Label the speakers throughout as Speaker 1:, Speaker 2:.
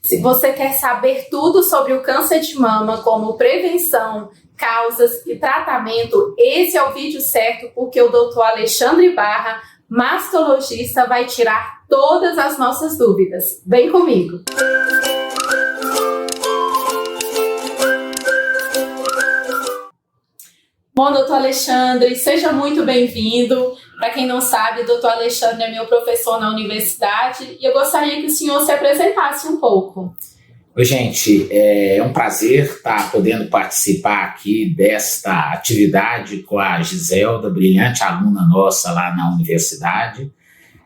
Speaker 1: Se você quer saber tudo sobre o câncer de mama, como prevenção, causas e tratamento, esse é o vídeo certo, porque o Dr. Alexandre Barra, mastologista, vai tirar todas as nossas dúvidas. Vem comigo! Bom, doutor Alexandre, seja muito bem-vindo. Para quem não sabe, o doutor Alexandre é meu professor na universidade e eu gostaria que o senhor se apresentasse um pouco.
Speaker 2: Oi, gente, é um prazer estar podendo participar aqui desta atividade com a Giselda, brilhante aluna nossa lá na universidade.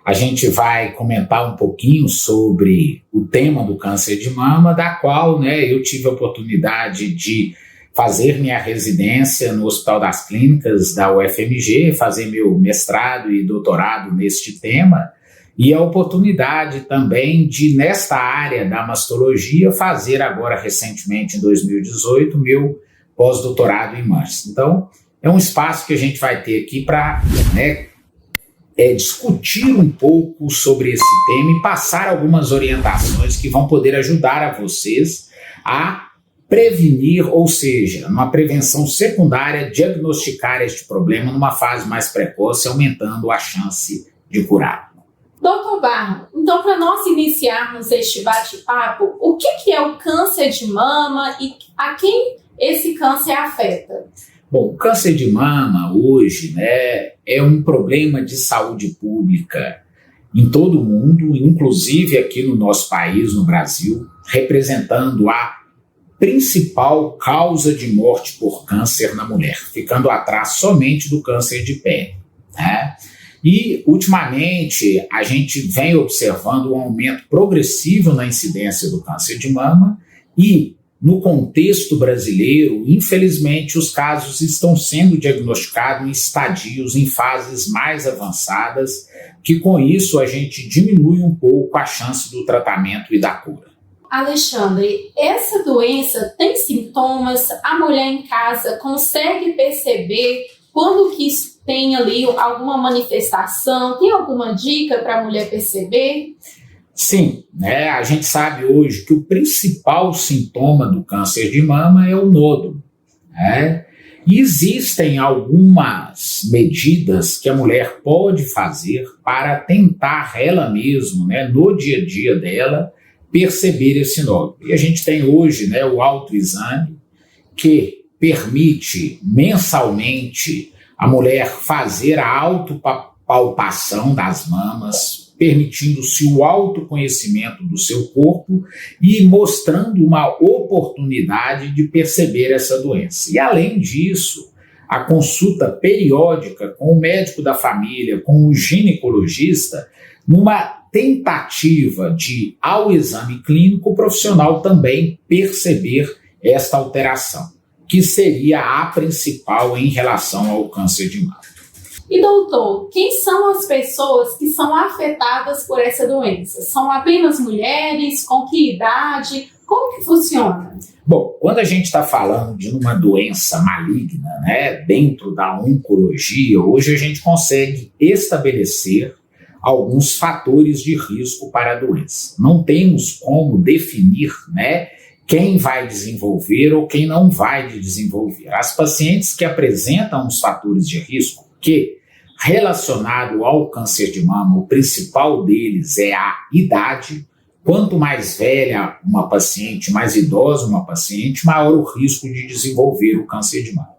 Speaker 2: A gente vai comentar um pouquinho sobre o tema do câncer de mama, da qual eu tive a oportunidade de fazer minha residência no Hospital das Clínicas da UFMG, fazer meu mestrado e doutorado neste tema, e a oportunidade também de, nesta área da mastologia, fazer agora, recentemente, em 2018, meu pós-doutorado em MURS. Então, é um espaço que a gente vai ter aqui para discutir um pouco sobre esse tema e passar algumas orientações que vão poder ajudar a vocês a prevenir, ou seja, numa prevenção secundária, diagnosticar este problema numa fase mais precoce, aumentando a chance de curar.
Speaker 1: Doutor Barra, então para nós iniciarmos este bate-papo, o que é o câncer de mama e a quem esse câncer afeta?
Speaker 2: Bom, o câncer de mama hoje é um problema de saúde pública em todo o mundo, inclusive aqui no nosso país, no Brasil, representando a principal causa de morte por câncer na mulher, ficando atrás somente do câncer de pele. E, ultimamente, a gente vem observando um aumento progressivo na incidência do câncer de mama e, no contexto brasileiro, infelizmente, os casos estão sendo diagnosticados em estadios, em fases mais avançadas, que com isso a gente diminui um pouco a chance do tratamento e da cura.
Speaker 1: Alexandre, essa doença tem sintomas? A mulher em casa consegue perceber quando que isso tem ali alguma manifestação? Tem alguma dica para a mulher perceber?
Speaker 2: Sim, a gente sabe hoje que o principal sintoma do câncer de mama é o nódulo. E existem algumas medidas que a mulher pode fazer para tentar ela mesma, no dia a dia dela, perceber esse nódulo. E a gente tem hoje o autoexame, que permite mensalmente a mulher fazer a autopalpação das mamas, permitindo-se o autoconhecimento do seu corpo e mostrando uma oportunidade de perceber essa doença. E além disso, a consulta periódica com o médico da família, com o ginecologista, numa tentativa de, ao exame clínico, o profissional também perceber esta alteração, que seria a principal em relação ao câncer de mama.
Speaker 1: E doutor, quem são as pessoas que são afetadas por essa doença? São apenas mulheres? Com que idade? Como que funciona?
Speaker 2: Bom, quando a gente está falando de uma doença maligna, dentro da oncologia, hoje a gente consegue estabelecer alguns fatores de risco para a doença. Não temos como definir, quem vai desenvolver ou quem não vai desenvolver. As pacientes que apresentam os fatores de risco, que relacionado ao câncer de mama, o principal deles é a idade. Quanto mais velha uma paciente, mais idosa uma paciente, maior o risco de desenvolver o câncer de mama.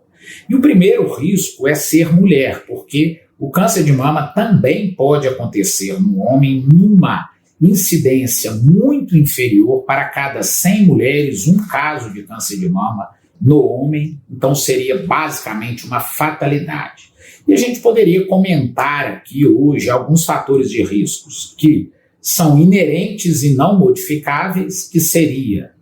Speaker 2: E o primeiro risco é ser mulher, porque o câncer de mama também pode acontecer no homem numa incidência muito inferior. Para cada 100 mulheres, um caso de câncer de mama no homem, então seria basicamente uma fatalidade. E a gente poderia comentar aqui hoje alguns fatores de riscos que são inerentes e não modificáveis, que seria,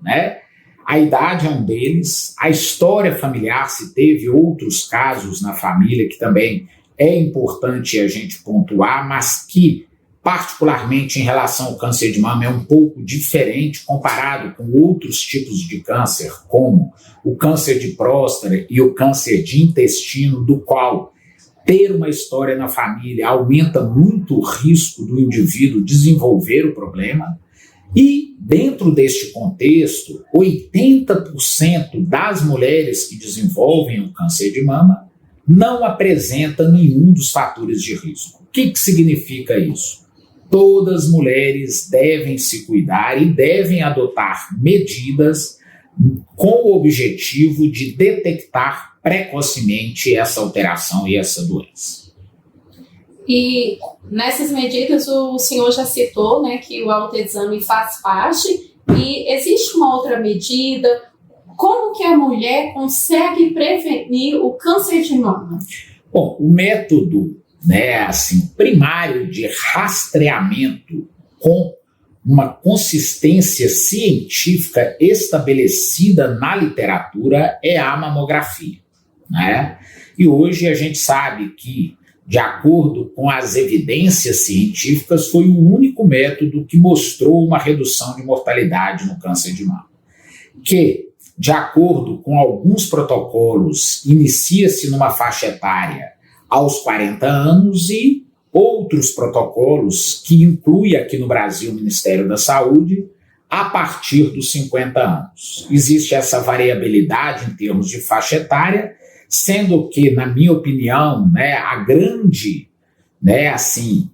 Speaker 2: a idade é um deles, a história familiar, se teve outros casos na família, que também é importante a gente pontuar, mas que, particularmente em relação ao câncer de mama, é um pouco diferente comparado com outros tipos de câncer, como o câncer de próstata e o câncer de intestino, do qual ter uma história na família aumenta muito o risco do indivíduo desenvolver o problema. E, dentro deste contexto, 80% das mulheres que desenvolvem o câncer de mama não apresenta nenhum dos fatores de risco. O que significa isso? Todas as mulheres devem se cuidar e devem adotar medidas com o objetivo de detectar precocemente essa alteração e essa doença.
Speaker 1: E nessas medidas o senhor já citou, né, que o autoexame faz parte, e existe uma outra medida. Como que a mulher consegue prevenir o câncer de mama?
Speaker 2: Bom, o método, primário de rastreamento com uma consistência científica estabelecida na literatura é a mamografia, né? E hoje a gente sabe que, de acordo com as evidências científicas, foi o único método que mostrou uma redução de mortalidade no câncer de mama. Que, de acordo com alguns protocolos, inicia-se numa faixa etária aos 40 anos e outros protocolos que inclui aqui no Brasil o Ministério da Saúde a partir dos 50 anos. Existe essa variabilidade em termos de faixa etária, sendo que, na minha opinião, a grande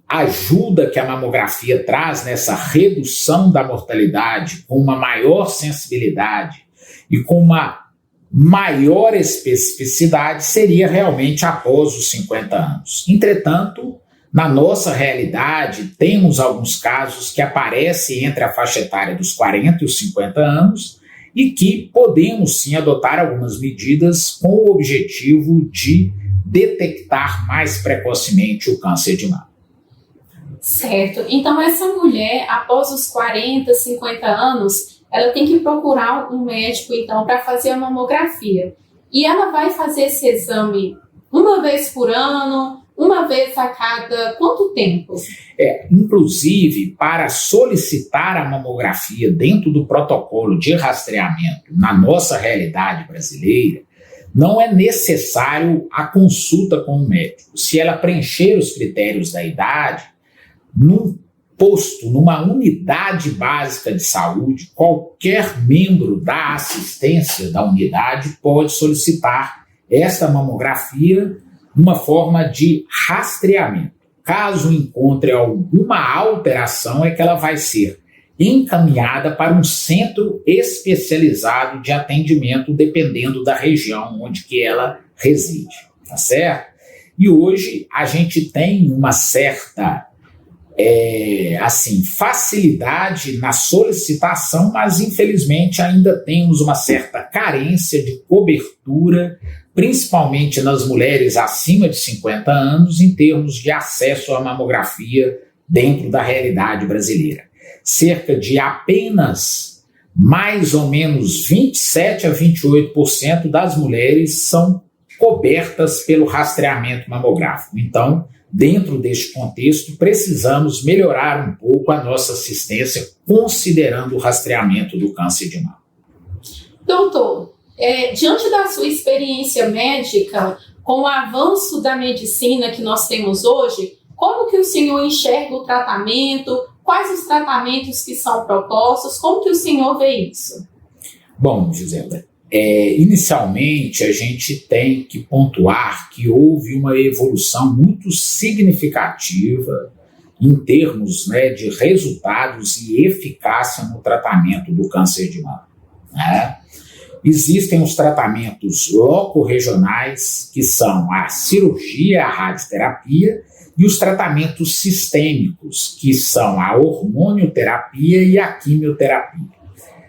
Speaker 2: ajuda que a mamografia traz nessa redução da mortalidade com uma maior sensibilidade e com uma maior especificidade seria realmente após os 50 anos. Entretanto, na nossa realidade, temos alguns casos que aparecem entre a faixa etária dos 40 e os 50 anos e que podemos sim adotar algumas medidas com o objetivo de detectar mais precocemente o câncer de mama.
Speaker 1: Certo. Então, essa mulher, após os 40, 50 anos, ela tem que procurar um médico, então, para fazer a mamografia. E ela vai fazer esse exame uma vez por ano, uma vez a cada quanto tempo?
Speaker 2: Inclusive, para solicitar a mamografia dentro do protocolo de rastreamento na nossa realidade brasileira, não é necessário a consulta com o médico. Se ela preencher os critérios da idade, num posto, numa unidade básica de saúde, qualquer membro da assistência da unidade pode solicitar esta mamografia uma forma de rastreamento. Caso encontre alguma alteração, é que ela vai ser encaminhada para um centro especializado de atendimento, dependendo da região onde que ela reside, tá certo? E hoje a gente tem uma certa facilidade na solicitação, mas infelizmente ainda temos uma certa carência de cobertura, principalmente nas mulheres acima de 50 anos, em termos de acesso à mamografia dentro da realidade brasileira. Cerca de apenas mais ou menos 27 a 28% das mulheres são cobertas pelo rastreamento mamográfico. Então, dentro deste contexto, precisamos melhorar um pouco a nossa assistência, considerando o rastreamento do câncer de mama.
Speaker 1: Doutor, diante da sua experiência médica, com o avanço da medicina que nós temos hoje, como que o senhor enxerga o tratamento? Quais os tratamentos que são propostos? Como que o senhor vê isso?
Speaker 2: Bom, Gisela, inicialmente a gente tem que pontuar que houve uma evolução muito significativa em termos de resultados e eficácia no tratamento do câncer de mama, né? Existem os tratamentos locorregionais, que são a cirurgia, a radioterapia, e os tratamentos sistêmicos, que são a hormonioterapia e a quimioterapia.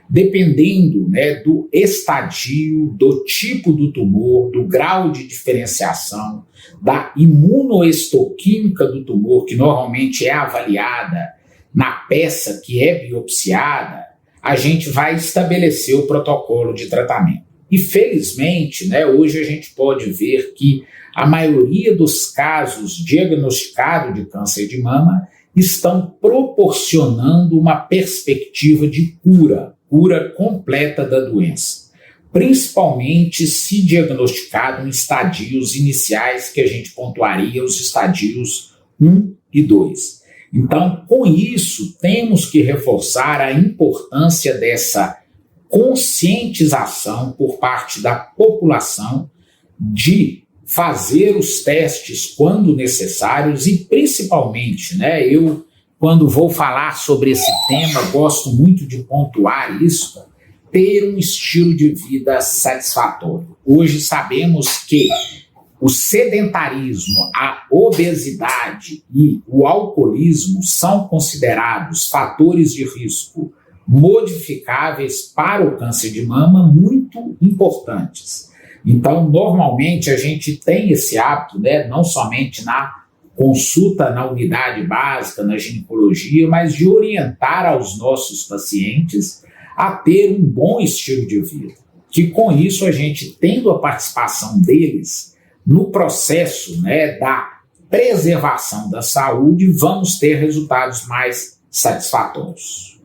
Speaker 2: Dependendo do estadio, do tipo do tumor, do grau de diferenciação, da imunohistoquímica do tumor, que normalmente é avaliada na peça que é biopsiada, a gente vai estabelecer o protocolo de tratamento. E felizmente, hoje a gente pode ver que a maioria dos casos diagnosticados de câncer de mama estão proporcionando uma perspectiva de cura completa da doença, principalmente se diagnosticado em estadios iniciais que a gente pontuaria os estadios 1 e 2. Então, com isso, temos que reforçar a importância dessa conscientização por parte da população de fazer os testes quando necessários e, principalmente, eu, quando vou falar sobre esse tema, gosto muito de pontuar isso, ter um estilo de vida satisfatório. Hoje sabemos que o sedentarismo, a obesidade e o alcoolismo são considerados fatores de risco modificáveis para o câncer de mama muito importantes. Então, normalmente, a gente tem esse hábito, não somente na consulta na unidade básica, na ginecologia, mas de orientar aos nossos pacientes a ter um bom estilo de vida. Que com isso, a gente, tendo a participação deles no processo da preservação da saúde, vamos ter resultados mais satisfatórios.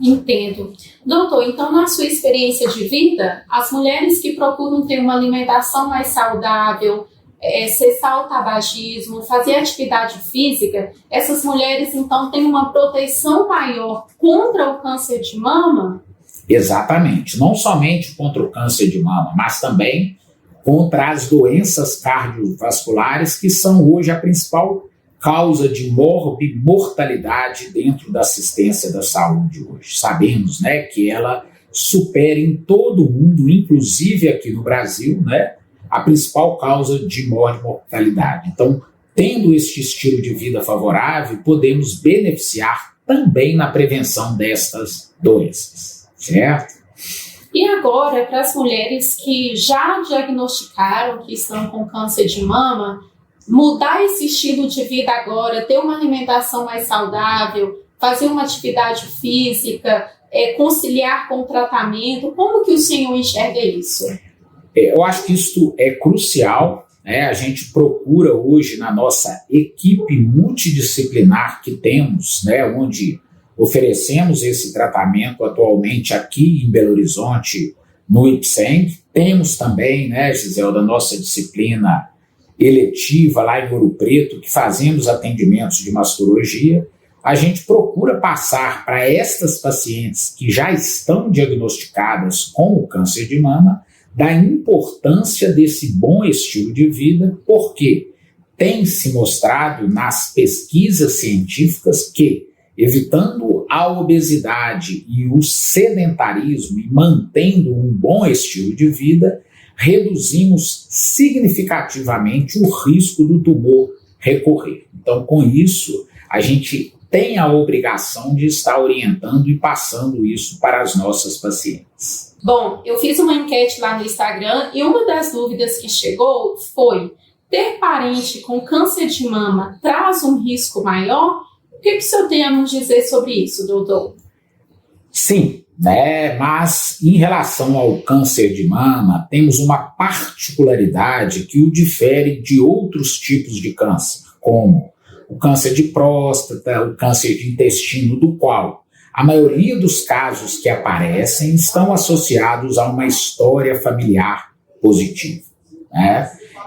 Speaker 1: Entendo. Doutor, então na sua experiência de vida, as mulheres que procuram ter uma alimentação mais saudável, cessar o tabagismo, fazer atividade física, essas mulheres então têm uma proteção maior contra o câncer de mama?
Speaker 2: Exatamente. Não somente contra o câncer de mama, mas também contra as doenças cardiovasculares, que são hoje a principal causa de mortalidade dentro da assistência da saúde hoje. Sabemos que ela supera em todo o mundo, inclusive aqui no Brasil, a principal causa de morte e mortalidade. Então, tendo este estilo de vida favorável, podemos beneficiar também na prevenção destas doenças, certo?
Speaker 1: E agora, para as mulheres que já diagnosticaram que estão com câncer de mama, mudar esse estilo de vida agora, ter uma alimentação mais saudável, fazer uma atividade física, conciliar com o tratamento, como que o senhor enxerga isso?
Speaker 2: Eu acho que isso é crucial, a gente procura hoje na nossa equipe multidisciplinar que temos, onde oferecemos esse tratamento atualmente aqui em Belo Horizonte, no IPSENG. Temos também, Gisele, da nossa disciplina eletiva lá em Ouro Preto, que fazemos atendimentos de mastologia. A gente procura passar para estas pacientes que já estão diagnosticadas com o câncer de mama da importância desse bom estilo de vida, porque tem se mostrado nas pesquisas científicas que, evitando a obesidade e o sedentarismo e mantendo um bom estilo de vida, reduzimos significativamente o risco do tumor recorrer. Então, com isso, a gente tem a obrigação de estar orientando e passando isso para as nossas pacientes.
Speaker 1: Bom, eu fiz uma enquete lá no Instagram e uma das dúvidas que chegou foi: ter parente com câncer de mama traz um risco maior? O que o senhor tem a nos dizer sobre isso, doutor?
Speaker 2: Sim. Mas em relação ao câncer de mama, temos uma particularidade que o difere de outros tipos de câncer, como o câncer de próstata, o câncer de intestino, do qual a maioria dos casos que aparecem estão associados a uma história familiar positiva.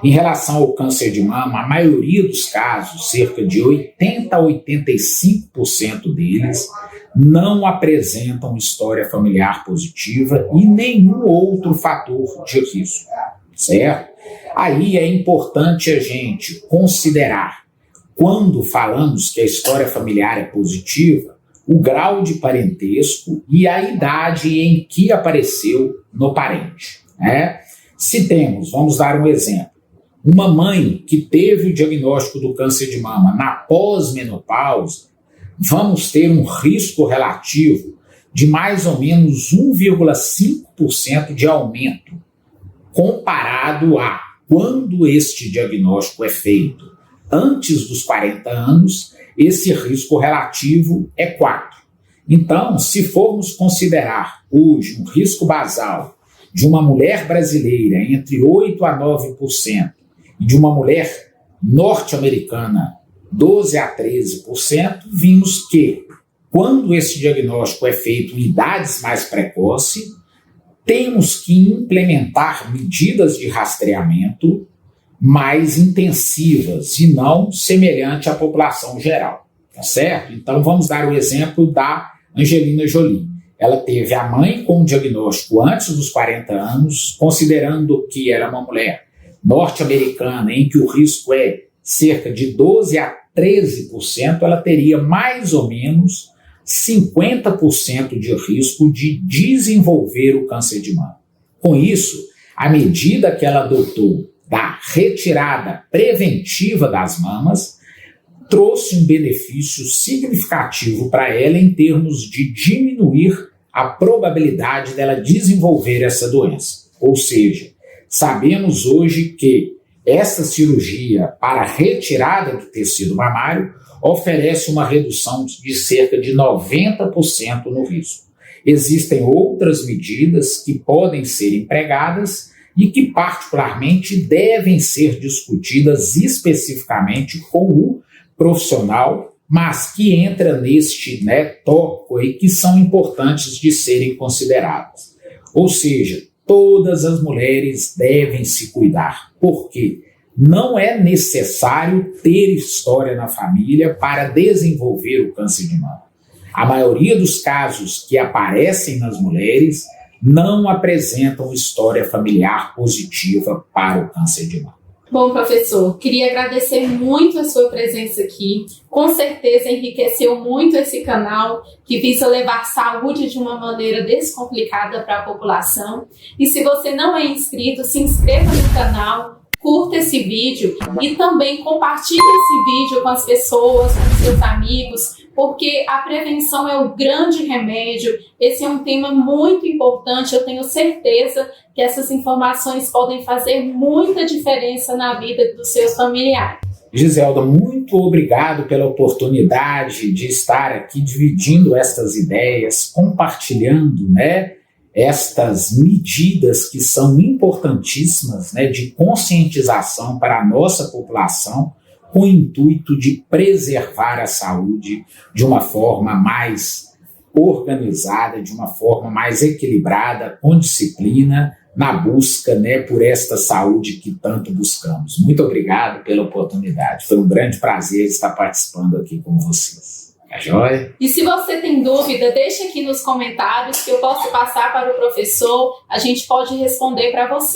Speaker 2: Em relação ao câncer de mama, a maioria dos casos, cerca de 80% a 85% deles, não apresentam história familiar positiva e nenhum outro fator de risco, certo? Aí é importante a gente considerar, quando falamos que a história familiar é positiva, o grau de parentesco e a idade em que apareceu no parente. Se temos, vamos dar um exemplo, uma mãe que teve o diagnóstico do câncer de mama na pós-menopausa, vamos ter um risco relativo de mais ou menos 1,5% de aumento, comparado a quando este diagnóstico é feito antes dos 40 anos, esse risco relativo é 4. Então, se formos considerar hoje um risco basal de uma mulher brasileira entre 8% a 9% e de uma mulher norte-americana 12% a 13%, vimos que, quando esse diagnóstico é feito em idades mais precoces, temos que implementar medidas de rastreamento mais intensivas e não semelhante à população geral. tá certo? Então vamos dar o exemplo da Angelina Jolie. Ela teve a mãe com o diagnóstico antes dos 40 anos, considerando que era uma mulher norte-americana em que o risco é cerca de 12 a 13%, ela teria mais ou menos 50% de risco de desenvolver o câncer de mama. Com isso, a medida que ela adotou da retirada preventiva das mamas trouxe um benefício significativo para ela em termos de diminuir a probabilidade dela desenvolver essa doença. Ou seja, sabemos hoje que essa cirurgia para retirada do tecido mamário oferece uma redução de cerca de 90% no risco. Existem outras medidas que podem ser empregadas e que particularmente devem ser discutidas especificamente com o profissional, mas que entra neste tópico aí que são importantes de serem consideradas. Ou seja, todas as mulheres devem se cuidar, porque não é necessário ter história na família para desenvolver o câncer de mama. A maioria dos casos que aparecem nas mulheres não apresentam história familiar positiva para o câncer de mama.
Speaker 1: Bom, professor, queria agradecer muito a sua presença aqui. Com certeza enriqueceu muito esse canal que visa levar saúde de uma maneira descomplicada para a população. E se você não é inscrito, se inscreva no canal, curta esse vídeo e também compartilhe esse vídeo com as pessoas, com seus amigos, porque a prevenção é o grande remédio. Esse é um tema muito importante, eu tenho certeza que essas informações podem fazer muita diferença na vida dos seus familiares.
Speaker 2: Giselda, muito obrigado pela oportunidade de estar aqui dividindo estas ideias, compartilhando, estas medidas que são importantíssimas, de conscientização para a nossa população, com o intuito de preservar a saúde de uma forma mais organizada, de uma forma mais equilibrada, com disciplina, na busca por esta saúde que tanto buscamos. Muito obrigado pela oportunidade. Foi um grande prazer estar participando aqui com vocês. É jóia?
Speaker 1: E se você tem dúvida, deixa aqui nos comentários que eu posso passar para o professor, a gente pode responder para você.